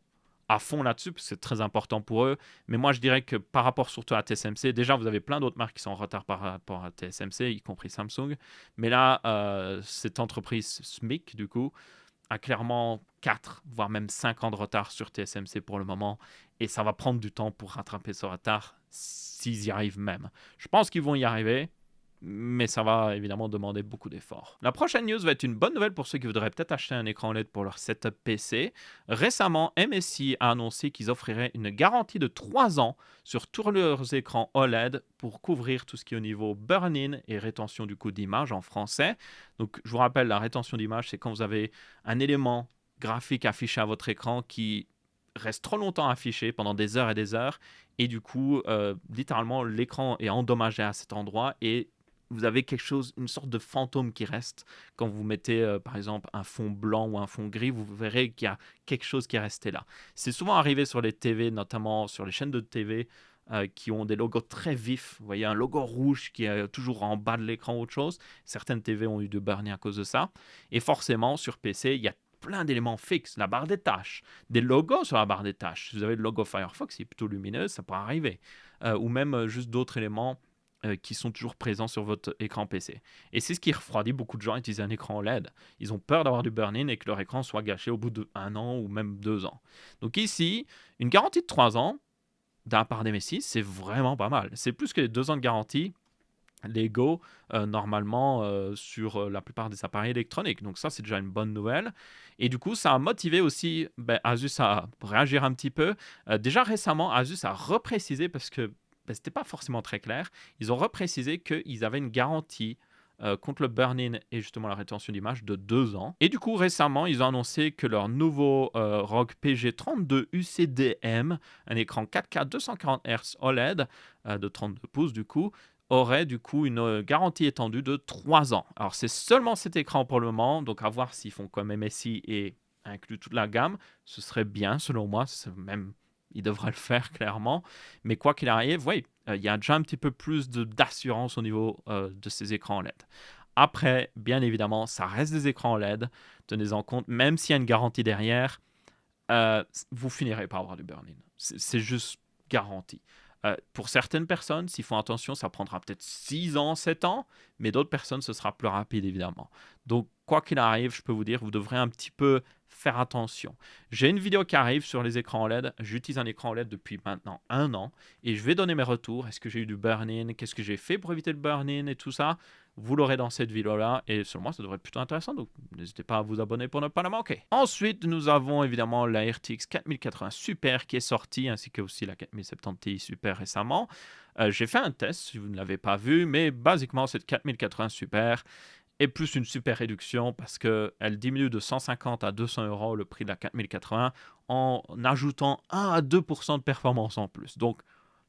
à fond là-dessus, parce que c'est très important pour eux. Mais moi, je dirais que par rapport surtout à TSMC, déjà, vous avez plein d'autres marques qui sont en retard par rapport à TSMC, y compris Samsung. Mais là, cette entreprise SMIC, du coup, a clairement 4, voire même 5 ans de retard sur TSMC pour le moment. Et ça va prendre du temps pour rattraper ce retard, s'ils y arrivent même. Je pense qu'ils vont y arriver, mais ça va évidemment demander beaucoup d'efforts. La prochaine news va être une bonne nouvelle pour ceux qui voudraient peut-être acheter un écran OLED pour leur setup PC. Récemment, MSI a annoncé qu'ils offriraient une garantie de 3 ans sur tous leurs écrans OLED pour couvrir tout ce qui est au niveau burn-in et rétention du coup d'image en français. Donc je vous rappelle, la rétention d'image, c'est quand vous avez un élément graphique affiché à votre écran qui reste trop longtemps affiché pendant des heures et des heures. Et du coup, littéralement, l'écran est endommagé à cet endroit et vous avez quelque chose, une sorte de fantôme qui reste. Quand vous mettez, par exemple, un fond blanc ou un fond gris, vous verrez qu'il y a quelque chose qui est resté là. C'est souvent arrivé sur les TV, notamment sur les chaînes de TV, qui ont des logos très vifs. Vous voyez un logo rouge qui est toujours en bas de l'écran ou autre chose. Certaines TV ont eu de burn-in à cause de ça. Et forcément, sur PC, il y a plein d'éléments fixes. La barre des tâches, des logos sur la barre des tâches. Si vous avez le logo Firefox qui est plutôt lumineux, ça pourrait arriver. Ou même juste d'autres éléments qui sont toujours présents sur votre écran PC. Et c'est ce qui refroidit beaucoup de gens utiliser un écran OLED. Ils ont peur d'avoir du burn-in et que leur écran soit gâché au bout d'1 an ou même 2 ans. Donc ici, une garantie de 3 ans de la part d'MSI, c'est vraiment pas mal. C'est plus que les 2 ans de garantie Lego normalement sur la plupart des appareils électroniques. Donc ça, c'est déjà une bonne nouvelle. Et du coup, ça a motivé aussi Asus à réagir un petit peu. Déjà récemment, Asus a reprécisé, parce que c'était pas forcément très clair, ils ont reprécisé qu'ils avaient une garantie contre le burn-in et justement la rétention d'image de 2 ans. Et du coup, récemment, ils ont annoncé que leur nouveau ROG PG32 UCDM, un écran 4K 240 Hz OLED de 32 pouces du coup, aurait du coup une garantie étendue de 3 ans. Alors c'est seulement cet écran pour le moment, donc à voir s'ils font comme MSI et incluent toute la gamme, ce serait bien selon moi, même ils devraient le faire clairement, mais quoi qu'il arrive, oui, il y a déjà un petit peu plus d'assurance au niveau de ces écrans LED. Après, bien évidemment, ça reste des écrans LED, tenez-en compte, même s'il y a une garantie derrière, vous finirez par avoir du burn-in. C'est juste garanti. Pour certaines personnes, s'ils font attention, ça prendra peut-être 6 ans, 7 ans, mais d'autres personnes, ce sera plus rapide, évidemment. Donc, quoi qu'il arrive, je peux vous dire, vous devrez un petit peu faire attention. J'ai une vidéo qui arrive sur les écrans OLED. J'utilise un écran OLED depuis maintenant 1 an et je vais donner mes retours. Est-ce que j'ai eu du burn-in? Qu'est-ce que j'ai fait pour éviter le burn-in et tout ça? Vous l'aurez dans cette vidéo-là et selon moi, ça devrait être plutôt intéressant. Donc, n'hésitez pas à vous abonner pour ne pas la manquer. Ensuite, nous avons évidemment la RTX 4080 Super qui est sortie, ainsi que aussi la 4070 Ti Super récemment. J'ai fait un test si vous ne l'avez pas vu, mais basiquement, cette 4080 Super est plus une super réduction parce qu'elle diminue de 150 à 200 euros le prix de la 4080 en ajoutant 1 à 2% de performance en plus. Donc,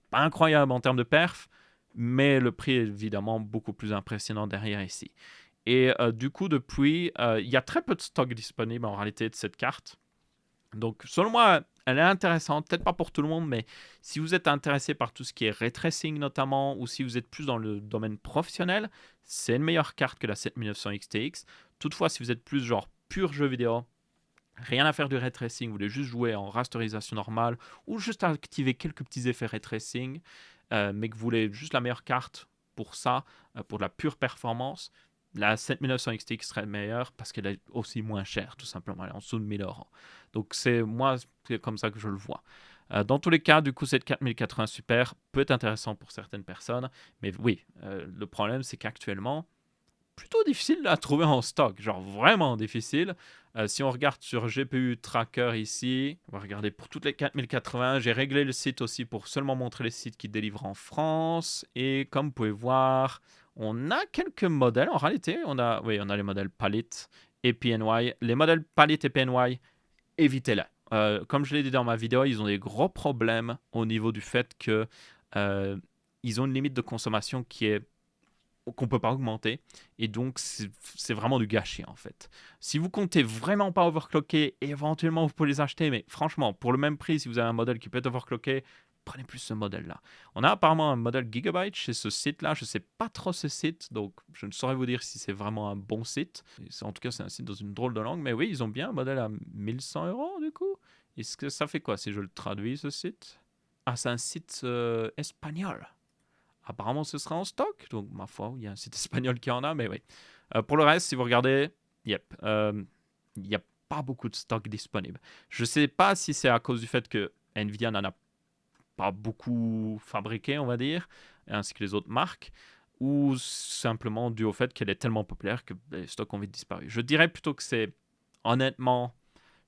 pas incroyable en termes de perf, mais le prix est évidemment beaucoup plus impressionnant derrière ici. Et du coup, depuis, il y a très peu de stock disponible en réalité de cette carte. Donc, selon moi, elle est intéressante. Peut-être pas pour tout le monde, mais si vous êtes intéressé par tout ce qui est ray tracing notamment, ou si vous êtes plus dans le domaine professionnel, c'est une meilleure carte que la 7900 XTX. Toutefois, si vous êtes plus genre pur jeu vidéo, rien à faire du ray tracing, vous voulez juste jouer en rasterisation normale, ou juste activer quelques petits effets ray tracing, mais que vous voulez juste la meilleure carte pour ça, pour de la pure performance, la 7900 XTX serait meilleure parce qu'elle est aussi moins chère, tout simplement. Elle est en dessous de 1000 euros. Donc, c'est comme ça que je le vois. Dans tous les cas, du coup, cette 4080 Super peut être intéressant pour certaines personnes. Mais oui, le problème, c'est qu'actuellement, plutôt difficile à trouver en stock. Genre vraiment difficile. Si on regarde sur GPU Tracker ici, on va regarder pour toutes les 4080. J'ai réglé le site aussi pour seulement montrer les sites qui délivrent en France. Et comme vous pouvez voir, on a quelques modèles. En réalité, on a les modèles Palit et PNY. Les modèles Palit et PNY, évitez-les. Comme je l'ai dit dans ma vidéo, ils ont des gros problèmes au niveau du fait que ils ont une limite de consommation qu'on ne peut pas augmenter. Et donc, c'est vraiment du gâchis, en fait. Si vous comptez vraiment pas overclocker, éventuellement, vous pouvez les acheter. Mais franchement, pour le même prix, si vous avez un modèle qui peut être overclocké, prenez plus ce modèle-là. On a apparemment un modèle Gigabyte chez ce site-là. Je ne sais pas trop ce site, donc je ne saurais vous dire si c'est vraiment un bon site. En tout cas, c'est un site dans une drôle de langue. Mais oui, ils ont bien un modèle à 1100 euros, du coup. Est-ce que ça fait quoi si je le traduis, ce site? Ah, c'est un site espagnol. Apparemment, ce sera en stock. Donc, ma foi, il y a un site espagnol qui en a, mais oui. Pour le reste, si vous regardez, il n'y a pas beaucoup de stock disponible. Je ne sais pas si c'est à cause du fait que Nvidia n'en a pas beaucoup fabriqué, on va dire, ainsi que les autres marques, ou simplement dû au fait qu'elle est tellement populaire que les stocks ont vite disparu. Je dirais plutôt que c'est, honnêtement,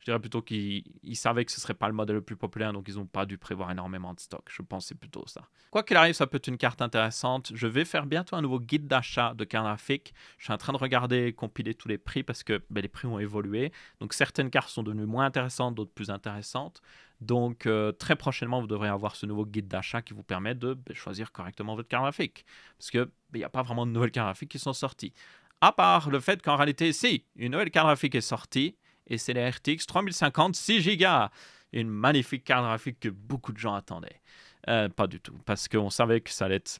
je dirais plutôt qu'ils savaient que ce ne serait pas le modèle le plus populaire, donc ils n'ont pas dû prévoir énormément de stock. Je pense que c'est plutôt ça. Quoi qu'il arrive, ça peut être une carte intéressante. Je vais faire bientôt un nouveau guide d'achat de cartes graphiques. Je suis en train de regarder et compiler tous les prix parce que les prix ont évolué. Donc certaines cartes sont devenues moins intéressantes, d'autres plus intéressantes. Donc, très prochainement, vous devrez avoir ce nouveau guide d'achat qui vous permet de choisir correctement votre carte graphique. Parce que il n'y a pas vraiment de nouvelles cartes graphiques qui sont sorties. À part le fait qu'en réalité, si, une nouvelle carte graphique est sortie, et c'est la RTX 3050 6 Go. Une magnifique carte graphique que beaucoup de gens attendaient. Pas du tout, parce qu'on savait que ça allait être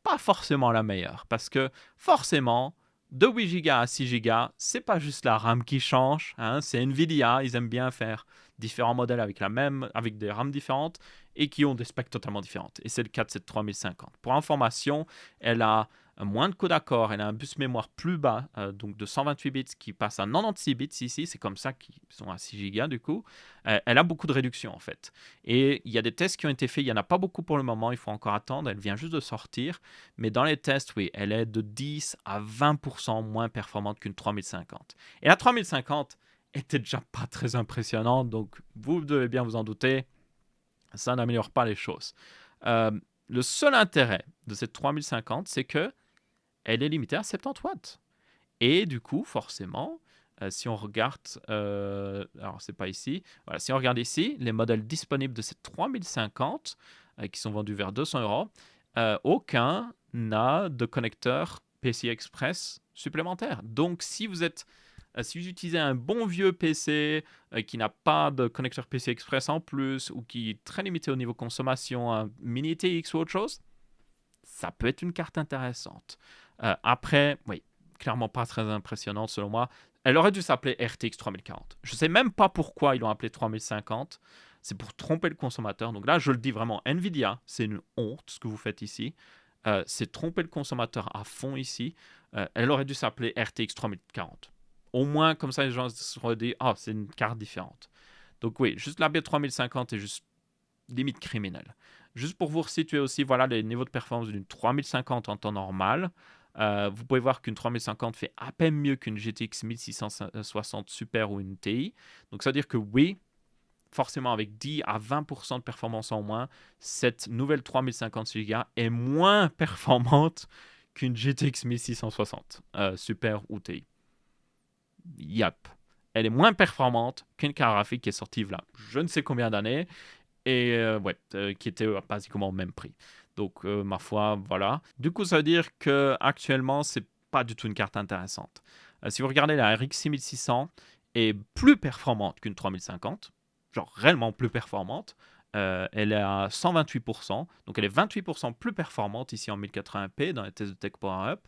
pas forcément la meilleure. Parce que forcément, de 8 Go à 6 Go, c'est pas juste la RAM qui change, hein, c'est Nvidia, ils aiment bien faire différents modèles avec des RAM différentes et qui ont des specs totalement différentes. Et c'est le cas de cette 3050. Pour information, elle a moins de code d'accord, elle a un bus mémoire plus bas, donc de 128 bits qui passe à 96 bits ici, c'est comme ça qu'ils sont à 6 Go du coup. Elle a beaucoup de réductions en fait. Et il y a des tests qui ont été faits, il n'y en a pas beaucoup pour le moment, il faut encore attendre, elle vient juste de sortir. Mais dans les tests, oui, elle est de 10 à 20% moins performante qu'une 3050. Et la 3050 était déjà pas très impressionnante, donc vous devez bien vous en douter, ça n'améliore pas les choses. Euh, le seul intérêt de cette 3050, c'est que elle est limitée à 70 watts. Et du coup, forcément, si on regarde, alors c'est pas ici, voilà, si on regarde ici, les modèles disponibles de cette 3050, qui sont vendus vers 200 euros, aucun n'a de connecteur PCI Express supplémentaire. Donc, si vous utilisez un bon vieux PC qui n'a pas de connecteur PCI Express en plus ou qui est très limité au niveau consommation, un mini TX ou autre chose, ça peut être une carte intéressante. Après, oui, clairement pas très impressionnante selon moi. Elle aurait dû s'appeler RTX 3040. Je ne sais même pas pourquoi ils l'ont appelée 3050. C'est pour tromper le consommateur. Donc là, je le dis vraiment, Nvidia, c'est une honte ce que vous faites ici. C'est tromper le consommateur à fond ici. Elle aurait dû s'appeler RTX 3040. Au moins, comme ça, les gens se seraient dit, ah, c'est une carte différente. Donc oui, juste la B3050 est juste limite criminelle. Juste pour vous resituer aussi, voilà les niveaux de performance d'une 3050 en temps normal. Vous pouvez voir qu'une 3050 fait à peine mieux qu'une GTX 1660 Super ou une TI. Donc ça veut dire que oui, forcément avec 10 à 20% de performance en moins, cette nouvelle 3050 Go est moins performante qu'une GTX 1660 Super ou TI. Yep. Elle est moins performante qu'une carte graphique qui est sortie là je ne sais combien d'années et qui était basiquement au même prix. Donc, ma foi, voilà. Du coup, ça veut dire que actuellement, c'est pas du tout une carte intéressante. Si vous regardez la RX 6600 est plus performante qu'une 3050, genre réellement plus performante. Elle est à 128%, donc elle est 28% plus performante ici en 1080p dans les tests de Tech Power Up.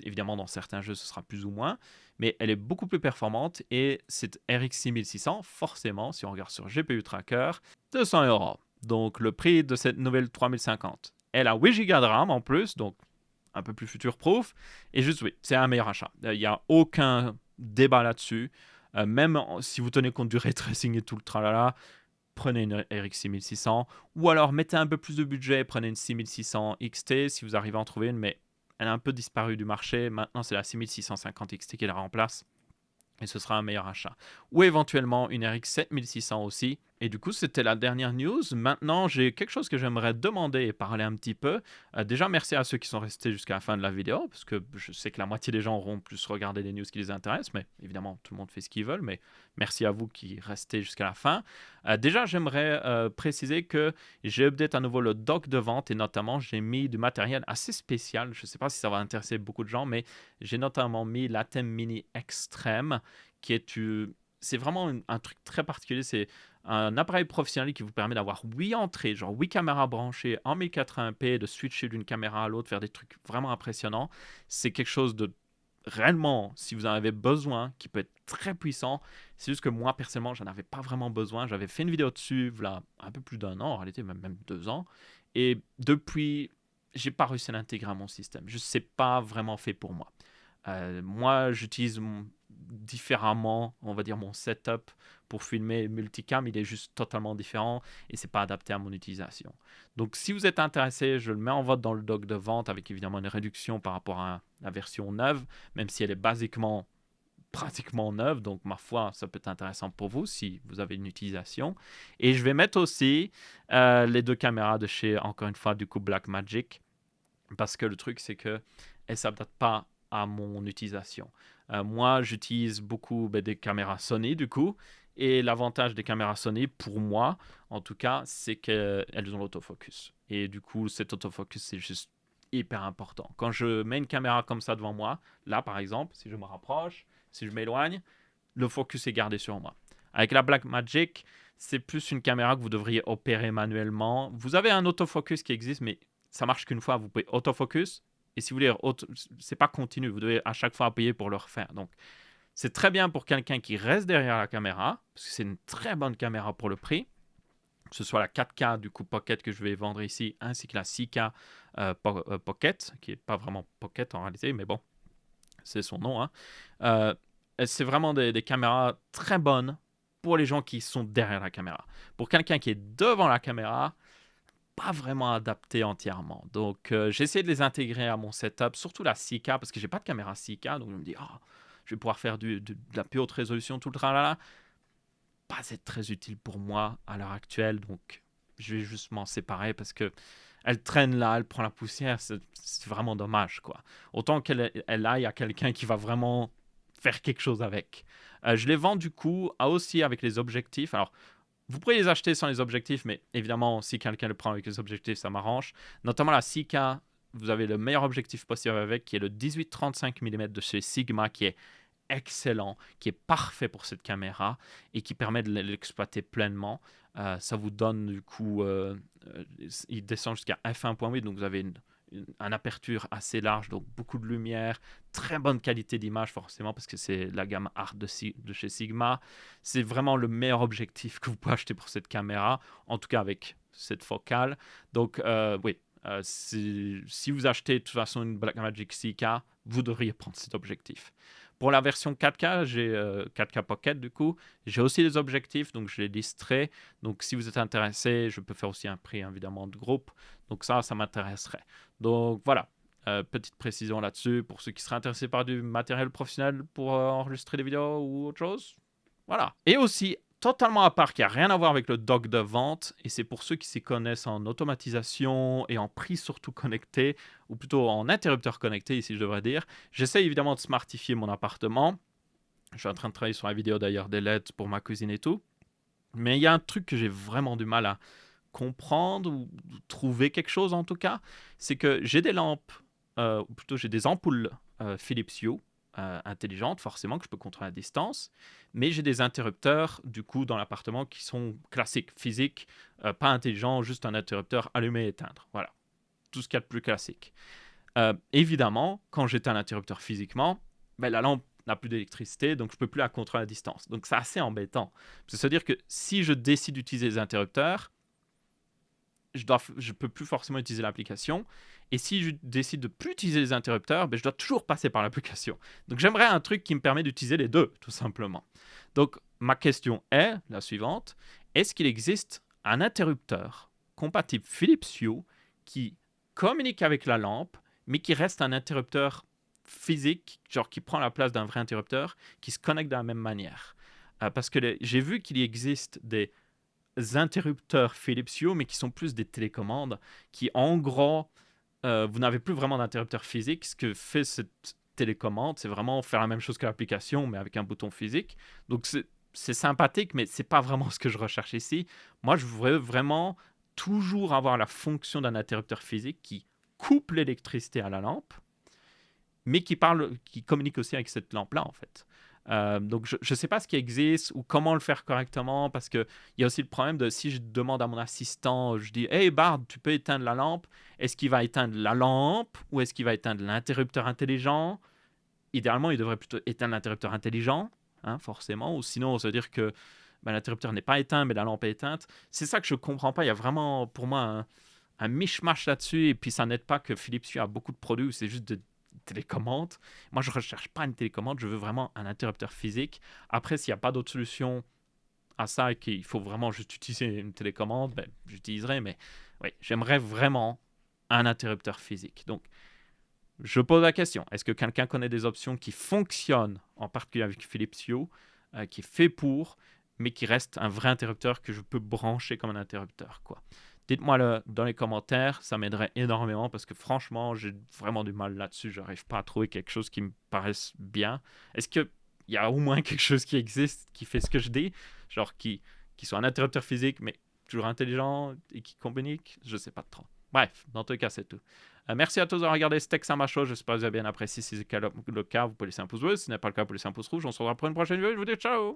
Évidemment, dans certains jeux, ce sera plus ou moins, mais elle est beaucoup plus performante et cette RX 6600, forcément, si on regarde sur GPU Tracker, 200 euros. Donc le prix de cette nouvelle 3050. Elle a 8 Go de RAM en plus, donc un peu plus future-proof. Et juste, oui, c'est un meilleur achat. Il n'y a aucun débat là-dessus. Même si vous tenez compte du ray tracing et tout le tralala, prenez une RX 6600. Ou alors mettez un peu plus de budget, prenez une 6600 XT si vous arrivez à en trouver une, mais elle a un peu disparu du marché. Maintenant, c'est la 6650 XT qui la remplace. Et ce sera un meilleur achat. Ou éventuellement une RX 7600 aussi. Et du coup, c'était la dernière news. Maintenant, j'ai quelque chose que j'aimerais demander et parler un petit peu. Déjà, merci à ceux qui sont restés jusqu'à la fin de la vidéo, parce que je sais que la moitié des gens auront plus regardé les news qui les intéressent, mais évidemment, tout le monde fait ce qu'ils veulent. Mais merci à vous qui restez jusqu'à la fin. Déjà, j'aimerais préciser que j'ai update à nouveau le dock de vente et notamment, j'ai mis du matériel assez spécial. Je ne sais pas si ça va intéresser beaucoup de gens, mais j'ai notamment mis l'Atem Mini Extreme qui est c'est vraiment un truc très particulier. C'est un appareil professionnel qui vous permet d'avoir 8 entrées, genre 8 caméras branchées en 1080p, de switcher d'une caméra à l'autre, faire des trucs vraiment impressionnants. C'est quelque chose de réellement, si vous en avez besoin, qui peut être très puissant. C'est juste que moi, personnellement, j'en avais pas vraiment besoin. J'avais fait une vidéo dessus, voilà, un peu plus d'1 an, en réalité, même 2 ans. Et depuis, j'ai pas réussi à l'intégrer à mon système. Je sais pas vraiment fait pour moi. Moi, j'utilise différemment, on va dire, mon setup pour filmer multicam. Il est juste totalement différent et c'est pas adapté à mon utilisation. Donc, si vous êtes intéressé, je le mets en vote dans le doc de vente avec évidemment une réduction par rapport à la version neuve, même si elle est basiquement pratiquement neuve, donc ma foi, ça peut être intéressant pour vous si vous avez une utilisation. Et je vais mettre aussi les 2 caméras de chez, encore une fois, du coup, Blackmagic, parce que le truc, c'est que elles ne s'adaptent pas à mon utilisation. Moi, j'utilise beaucoup des caméras Sony, du coup, Et l'avantage des caméras Sony, pour moi, en tout cas, c'est qu'elles ont l'autofocus. Et du coup, cet autofocus, c'est juste hyper important. Quand je mets une caméra comme ça devant moi, là par exemple, si je me rapproche, si je m'éloigne, le focus est gardé sur moi. Avec la Blackmagic, c'est plus une caméra que vous devriez opérer manuellement. Vous avez un autofocus qui existe, mais ça marche qu'une fois. Vous pouvez autofocus. Et si vous voulez, c'est pas continu. Vous devez à chaque fois appuyer pour le refaire. Donc, c'est très bien pour quelqu'un qui reste derrière la caméra, parce que c'est une très bonne caméra pour le prix. Que ce soit la 4K du coup Pocket que je vais vendre ici, ainsi que la 6K Pocket, qui n'est pas vraiment Pocket en réalité, mais bon, c'est son nom. Hein. Euh, c'est vraiment des caméras très bonnes pour les gens qui sont derrière la caméra. Pour quelqu'un qui est devant la caméra, pas vraiment adapté entièrement. Donc, j'ai essayé de les intégrer à mon setup, surtout la 6K, parce que j'ai pas de caméra 6K, donc je me dis, oh, je vais pouvoir faire de la plus haute résolution, tout le tralala. Pas être très utile pour moi à l'heure actuelle, donc je vais juste m'en séparer parce que elle traîne là, elle prend la poussière, c'est vraiment dommage, quoi. Autant qu'elle aille à quelqu'un qui va vraiment faire quelque chose avec. Je les vends du coup aussi avec les objectifs. Alors, vous pourriez les acheter sans les objectifs, mais évidemment, si quelqu'un le prend avec les objectifs, ça m'arrange. Notamment la 6K, vous avez le meilleur objectif possible avec, qui est le 18-35 mm de chez Sigma, qui est excellent, qui est parfait pour cette caméra et qui permet de l'exploiter pleinement. Ça vous donne du coup, il descend jusqu'à f1.8, donc vous avez une aperture assez large, donc beaucoup de lumière, très bonne qualité d'image forcément parce que c'est la gamme Art de chez Sigma. C'est vraiment le meilleur objectif que vous pouvez acheter pour cette caméra, en tout cas avec cette focale. Donc oui, si vous achetez de toute façon une Blackmagic 6K, vous devriez prendre cet objectif. Pour la version 4K, j'ai 4K Pocket du coup. J'ai aussi des objectifs, donc je les listerai. Donc si vous êtes intéressé, je peux faire aussi un prix évidemment de groupe. Donc ça m'intéresserait. Donc voilà, petite précision là-dessus pour ceux qui seraient intéressés par du matériel professionnel pour enregistrer des vidéos ou autre chose. Voilà. Et aussi, totalement à part, qui n'a rien à voir avec le dock de vente, et c'est pour ceux qui s'y connaissent en automatisation et en prise surtout connectée, ou plutôt en interrupteur connecté ici je devrais dire. J'essaie évidemment de smartifier mon appartement. Je suis en train de travailler sur la vidéo d'ailleurs des LED pour ma cuisine et tout. Mais il y a un truc que j'ai vraiment du mal à comprendre ou trouver quelque chose en tout cas, c'est que j'ai des lampes, ou plutôt j'ai des ampoules Philips Hue intelligentes forcément que je peux contrôler à distance, mais j'ai des interrupteurs du coup dans l'appartement qui sont classiques, physiques, pas intelligents, juste un interrupteur allumé et éteindre. Voilà, tout ce qu'il y a de plus classique. Évidemment, quand j'éteins l'interrupteur physiquement, ben, la lampe n'a plus d'électricité, donc je ne peux plus la contrôler à distance. Donc c'est assez embêtant. C'est-à-dire que si je décide d'utiliser les interrupteurs, je peux plus forcément utiliser l'application. Et si je décide de plus utiliser les interrupteurs, ben, je dois toujours passer par l'application. Donc j'aimerais un truc qui me permet d'utiliser les deux, tout simplement. Donc ma question est la suivante. Est-ce qu'il existe un interrupteur compatible Philips Hue qui communique avec la lampe, mais qui reste un interrupteur physique, genre qui prend la place d'un vrai interrupteur, qui se connecte de la même manière? Parce que j'ai vu qu'il existe des interrupteurs Philips Hue, mais qui sont plus des télécommandes, qui en gros, vous n'avez plus vraiment d'interrupteur physique. Ce que fait cette télécommande, c'est vraiment faire la même chose que l'application, mais avec un bouton physique. Donc c'est sympathique, mais c'est pas vraiment ce que je recherche ici. Moi, je voudrais vraiment toujours avoir la fonction d'un interrupteur physique qui coupe l'électricité à la lampe, mais qui communique aussi avec cette lampe-là, en fait. Donc, je ne sais pas ce qui existe ou comment le faire correctement, parce qu'il y a aussi le problème de si je demande à mon assistant, je dis Hey Bard, tu peux éteindre la lampe. Est-ce qu'il va éteindre la lampe ou est-ce qu'il va éteindre l'interrupteur intelligent? Idéalement, il devrait plutôt éteindre l'interrupteur intelligent, hein, forcément, ou sinon, ça veut dire que ben, l'interrupteur n'est pas éteint, mais la lampe est éteinte. C'est ça que je ne comprends pas. Il y a vraiment, pour moi, un mishmash là-dessus, et puis ça n'aide pas que Philips Hue a beaucoup de produits où c'est juste de télécommande. Moi, je ne recherche pas une télécommande, je veux vraiment un interrupteur physique. Après, s'il n'y a pas d'autre solution à ça et qu'il faut vraiment juste utiliser une télécommande, ben, j'utiliserai, mais oui, j'aimerais vraiment un interrupteur physique. Donc, je pose la question, est-ce que quelqu'un connaît des options qui fonctionnent, en particulier avec Philips Hue, qui est fait pour, mais qui reste un vrai interrupteur que je peux brancher comme un interrupteur, quoi. Dites-moi dans les commentaires, ça m'aiderait énormément parce que franchement, j'ai vraiment du mal là-dessus. Je n'arrive pas à trouver quelque chose qui me paraisse bien. Est-ce que il y a au moins quelque chose qui existe, qui fait ce que je dis, genre qui soit un interrupteur physique, mais toujours intelligent et qui communique, je sais pas trop. Bref, dans tout cas, c'est tout. Merci à tous d'avoir regardé ce texte à ma show. J'espère que vous avez bien apprécié. Si c'est le cas, vous pouvez laisser un pouce bleu. Si ce n'est pas le cas, vous pouvez laisser un pouce rouge. On se revoit pour une prochaine vidéo. Je vous dis ciao!